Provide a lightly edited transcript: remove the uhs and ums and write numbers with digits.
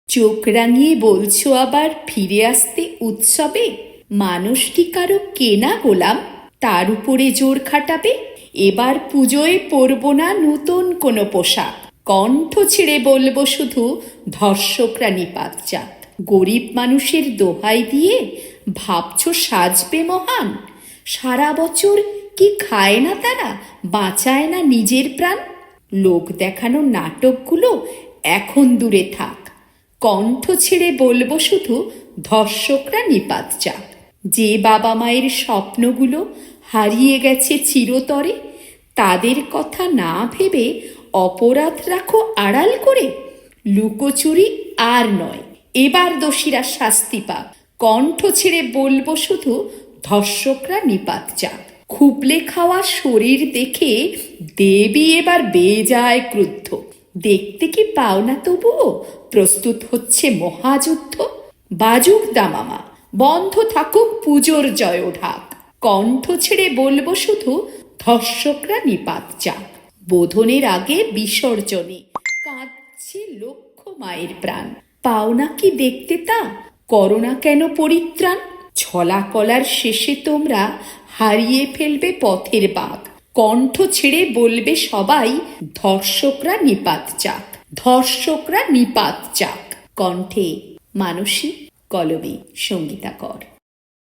চোখ রাঙিয়ে বলছো আবার ফিরে আসতে উৎসবে, মানুষটি কারো কেনা গোলাম, তার উপরে জোর খাটাবে। এবার পুজোয় পরব না নতুন কোনো পোশাক, কণ্ঠ ছেড়ে বলবো শুধু ধর্ষকরা নিপাত যাক। গরিব মানুষের দোহাই দিয়ে ভাবছো সাজবে মহান, সারা বছর কি খায় না তারা, বাঁচায় না নিজের প্রাণ। লোক দেখানো নাটকগুলো এখন দূরে থাক, কণ্ঠ ছেড়ে বলবো শুধু ধর্ষকরা নিপাত যাক। যে বাবা মায়ের স্বপ্নগুলো হারিয়ে গেছে চিরতরে, তাদের কথা না ভেবে অপরাধ রাখো আড়াল করে। লুকোচুরি আর নয়, এবার দোষীরা শাস্তি পাক, কণ্ঠ ছেড়ে বলবো শুধু ধর্ষকরা নিপাত যাক। খুবলে খাওয়া শরীর দেখে দেবী এবার বেজায় ক্রুদ্ধ, দেখতে কি পাও না তবুও প্রস্তুত হচ্ছে মহাযুদ্ধ। বাজুক দামামা, বন্ধ থাকুক পুজোর জয় ঢাক, কণ্ঠ ছেড়ে বলবো শুধু ধর্ষকরা নিপাত যাক। বোধনের আগে বিসর্জনে কাঁদছে লক্ষ মায়ের প্রাণ, পাও না কি দেখতে তা, করোনা কেন পরিত্রাণ। ছলা কলার শেষে তোমরা হারিয়ে ফেলবে পথের বাঁক, কণ্ঠ ছেড়ে বলবে সবাই ধর্ষকরা নিপাত যাক, ধর্ষকরা নিপাত যাক। কণ্ঠে মানসী, কলমে সঙ্গীতা কর।